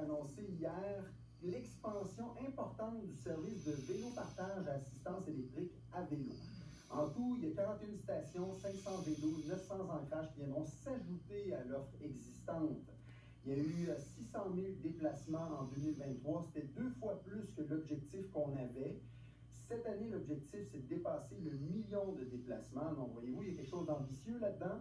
annoncé hier l'expansion importante du service de vélo-partage à assistance électrique à vélo. En tout, il y a 41 stations, 500 vélos, 900 ancrages qui viendront s'ajouter à l'offre existante. Il y a eu 600 000 déplacements en 2023. C'était 2 fois plus que l'objectif qu'on avait. Cette année, l'objectif, c'est de dépasser le million de déplacements. Donc, voyez-vous, il y a quelque chose d'ambitieux là-dedans.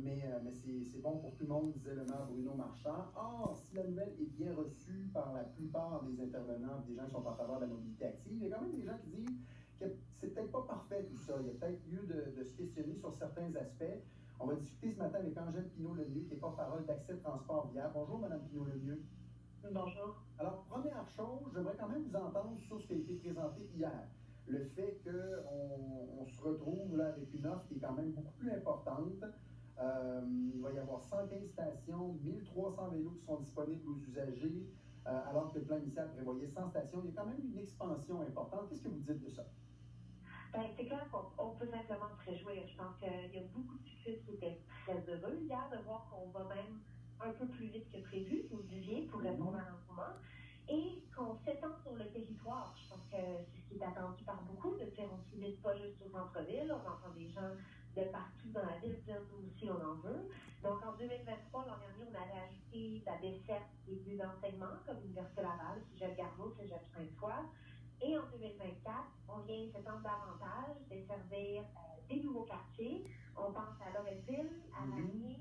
Mais c'est bon pour tout le monde, disait le maire Bruno Marchand. Or, si la nouvelle est bien reçue par la plupart des intervenants, des gens qui sont en faveur de la mobilité active, il y a quand même des gens qui disent que c'est peut-être pas parfait tout ça. Il y a peut-être lieu de se questionner sur certains aspects. On va discuter ce matin avec Angèle Pinault-Lemieux, qui est porte-parole d'Accès Transport Viaire. Bonjour, Mme Pinault-Lemieux. Bonjour. Alors, première chose, j'aimerais quand même vous entendre sur ce qui a été présenté hier. Le fait qu'on se retrouve là avec une offre qui est quand même beaucoup plus importante. Il va y avoir 115 stations, 1300 vélos qui sont disponibles aux usagers, alors que le plan initial prévoyait 100 stations. Il y a quand même une expansion importante. Qu'est-ce que vous dites de ça? Ben, c'est clair qu'on peut simplement se réjouir. Je pense qu'il y a beaucoup de cyclistes qui étaient très heureux hier de voir qu'on va même un peu plus vite que prévu, vous le disiez, pour répondre à l'engouement, et qu'on s'étend sur le territoire. Je pense que c'est ce qui est attendu par beaucoup, de dire on ne se limite pas juste au centre-ville, on entend des gens de partout dans la ville dire nous aussi on en veut. Donc en 2023, l'an dernier, on avait ajouté la desserte des lieux d'enseignement, comme l'Université Laval, Cégep Garneau, Cégep Sainte-Foy. Et en 2024, on vient s'étendre davantage, desservir des nouveaux quartiers. On pense à Loretteville, à Lagny,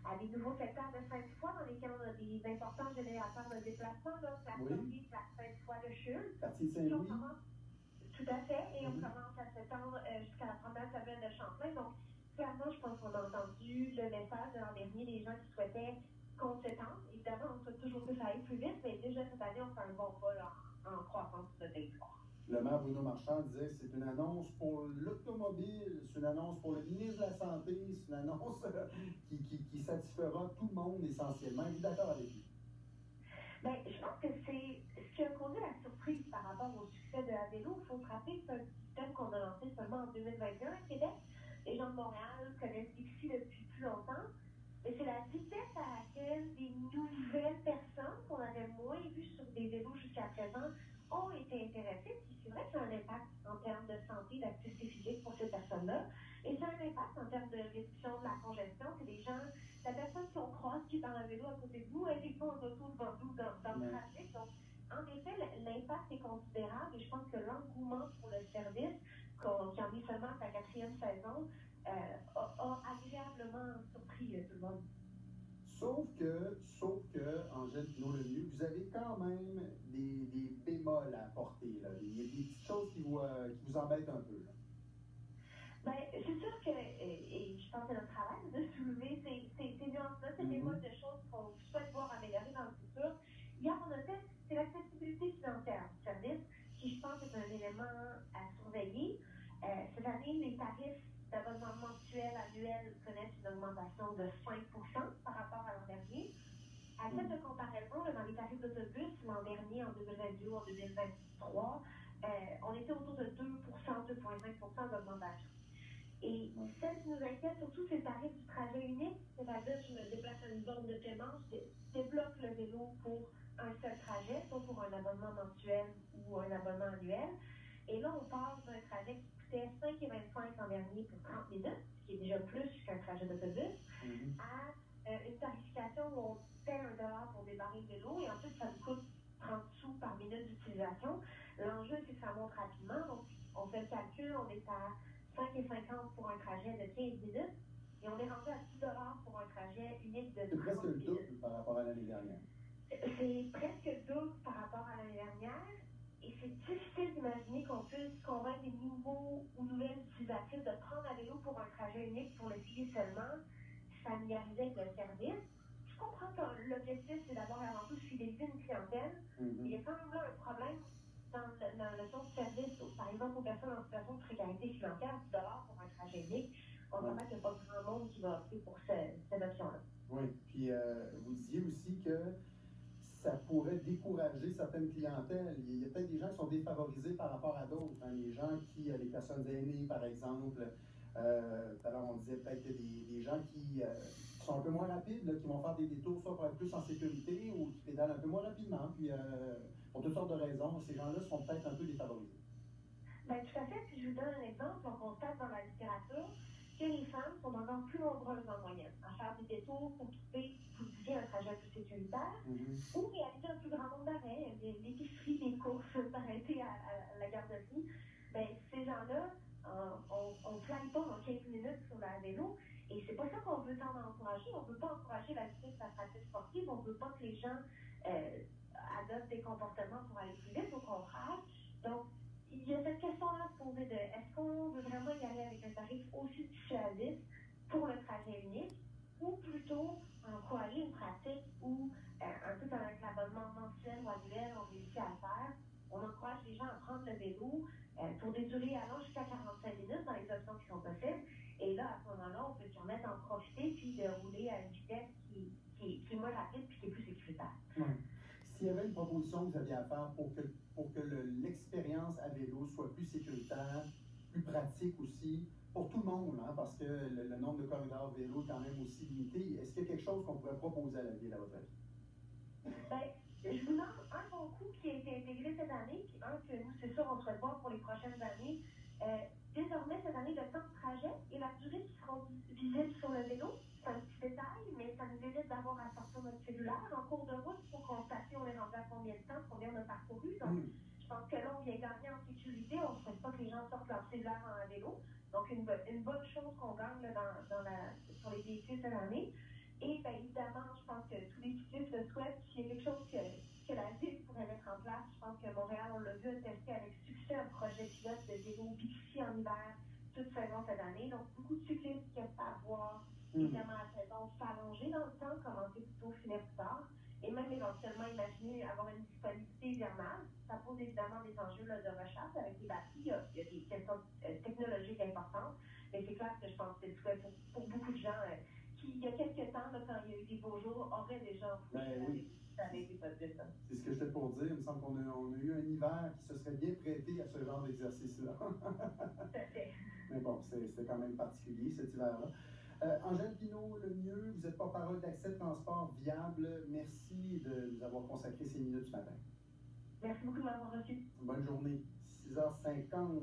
à des nouveaux secteurs de Sainte-Foy dans lesquels on a des importants générateurs de déplacement, donc la Sortie, la Sainte-Foy de Chule. Quartier de Saint-Louis. Tout à fait, et on commence à s'étendre jusqu'à la première semaine de Champlain. Donc, clairement, je pense qu'on a entendu le message de l'an dernier des gens qui souhaitaient qu'on s'étende. Évidemment, on souhaite toujours que ça aille plus vite, mais déjà cette année, on fait un bon pas là, en croissance sur le territoire. Le maire Bruno Marchand disait que c'est une annonce pour l'automobile, c'est une annonce pour le ministre de la Santé, c'est une annonce qui satisfera tout le monde essentiellement. Êtes-vous d'accord avec lui? Bien, je pense que c'est ce qui a causé la surprise par rapport au succès de la vélo. Il faut se rappeler que c'est un système qu'on a lancé seulement en 2021 à Québec. Les gens de Montréal connaissent Dixi depuis plus longtemps. Mais c'est la vitesse à laquelle des nouvelles personnes qu'on avait moins vues sur des vélos jusqu'à présent ont été intéressées. Puis c'est vrai que ça a un impact en termes de santé, d'activité physique pour ces personnes-là. Et ça a un impact en termes de réduction de la congestion. C'est des gens, la personne qu'on croise qui est dans un vélo à côté de vous, elle n'est pas en auto devant nous dans le trafic. Donc, en effet, l'impact est considérable et je pense que l'engouement pour le service, qui en est seulement sa 4e saison, a agréablement surpris tout le monde. Sauf que Angèle Pinault-Lemieux, vous avez quand même des bémols à apporter. Là. Il y a des petites choses qui vous embêtent un peu. Là. Ben, c'est sûr que, et je pense que notre travail de soulever ces nuances-là, ces bémols de choses qu'on souhaite voir améliorer dans le futur. Hier, on a fait, c'est l'accessibilité financière du service, qui, je pense, est un élément à surveiller. Cette année, les tarifs d'abonnement mensuel, annuel connaissent une augmentation de 5% par rapport à l'an dernier. À titre de comparaison, dans les tarifs d'autobus, l'an dernier, en 2022 ou en 2023, on était autour de 2%, 2,5% d'augmentation. Et celle qui nous inquiète surtout, c'est le tarif du trajet unique, c'est-à-dire je me déplace à une borne de paiement, je débloque le vélo pour un seul trajet, soit pour un abonnement mensuel ou un abonnement annuel. Et là, on passe d'un trajet qui coûtait 5,25 l'an dernier pour 30 minutes, ce qui est déjà plus qu'un trajet d'autobus, à une tarification où on paie $1 pour débarrer le vélo et ensuite ça nous coûte 30 sous par minute d'utilisation. L'enjeu, c'est que ça monte rapidement. Donc, on fait le calcul, on est à 5,50 pour un trajet de 15 minutes et on est rendu à 10 $ pour un trajet unique de 30 minutes. C'est presque le double par rapport à l'année dernière. C'est presque le double par rapport à l'année dernière. Et c'est difficile d'imaginer qu'on puisse convaincre des nouveaux ou nouvelles utilisatrices de prendre un vélo pour un trajet unique pour l'essayer seulement, familiariser avec le service. Je comprends que l'objectif, c'est d'abord avant tout fidéliser une clientèle. Mais il y a quand même là un problème dans le ton de service, par exemple aux personnes en situation de précarité financière, 10 $ pour un trajet unique. On comprend qu'il n'y a pas grand monde qui va opter pour cette option-là. Oui, puis vous disiez aussi que ça pourrait décourager certaines clientèles. Il y a peut-être des gens qui sont défavorisés par rapport à d'autres. Hein. Les gens les personnes aînées, par exemple. Tout à l'heure, on disait peut-être des gens qui qui sont un peu moins rapides, là, qui vont faire des détours soit pour être plus en sécurité ou qui pédalent un peu moins rapidement. Puis, pour toutes sortes de raisons, ces gens-là seront peut-être un peu défavorisés. Ben, tout à fait. Puis je vous donne un exemple. On constate dans la littérature que les femmes sont encore plus nombreuses en moyenne à faire des détours pour trouver, vous le disiez, un trajet plus sécuritaire ou réaliser un plus grand nombre d'arrêts, l'épicerie, les courses, s'arrêter à la garderie. Ben, ces gens-là, on ne fly pas en 15 minutes sur la vélo. Et c'est pas ça qu'on veut tant encourager. On ne veut pas encourager la vitesse de la pratique sportive. On ne veut pas que les gens adoptent des comportements pour aller plus vite, au contraire. Donc, il y a cette question-là à se poser de est-ce qu'on veut vraiment y aller avec un tarif aussi dissuasif pour le trajet unique ou plutôt encourager une pratique où, un peu comme avec l'abonnement mensuel ou annuel, on réussit à le faire, on encourage les gens à prendre le vélo pour des durées allant jusqu'à 45 minutes dans les options qui sont possibles. Et là, à ce moment-là, on peut se permettre d'en profiter puis de rouler à une vitesse qui est moins rapide puis qui est plus sécuritaire. Ouais. S'il y avait une proposition que vous aviez à faire pour que l'expérience à vélo soit plus sécuritaire, plus pratique aussi, pour tout le monde, hein, parce que le nombre de corridors vélo est quand même aussi limité, est-ce qu'il y a quelque chose qu'on pourrait proposer à la ville, à votre avis? Ben, je vous nomme un bon coup qui a été intégré cette année, puis un que nous, c'est sûr, on souhaite voir pour les prochaines années. Désormais, cette année, le temps de trajet et la durée qui seront visibles sur le vélo, c'est un petit détail, mais ça nous évite d'avoir à sortir notre cellulaire en cours de route pour constater on est rendu à combien de temps, combien on a parcouru. Donc, je pense que là, on vient gagner en sécurité. On ne souhaite pas que les gens sortent leur cellulaire en vélo. Donc, une bonne chose qu'on gagne là, sur les véhicules cette année. Et bien évidemment, je pense que tous les cyclistes le souhaitent. S'il y a quelque chose que la ville pourrait mettre en place, je pense que Montréal, on l'a vu, a testé avec succès un projet pilote de vélo Bixi en hiver, toute saison cette année. Donc, beaucoup de cyclistes qui aiment pas voir, évidemment, la saison s'allonger dans le temps, commencer plutôt, finir plus tard. Et même éventuellement imaginer avoir une disponibilité hivernale. Ça pose évidemment des enjeux là, de recherche avec les batteries. Il y a des questions technologiques importantes. Mais c'est clair que je pense que c'est le souhait pour beaucoup de gens. Qui, il y a quelques temps, là, quand il y a eu des beaux jours, auraient déjà Oui. C'est ce que j'étais pour dire. Il me semble qu'on a eu un hiver qui se serait bien prêté à ce genre d'exercice-là. Mais bon, c'était quand même particulier cet hiver-là. Angèle Pinault, le mieux, vous êtes porte-parole d'Accès Transport Viable. Merci de nous avoir consacré ces minutes ce matin. Merci beaucoup de m'avoir reçu. Bonne journée. 6h50.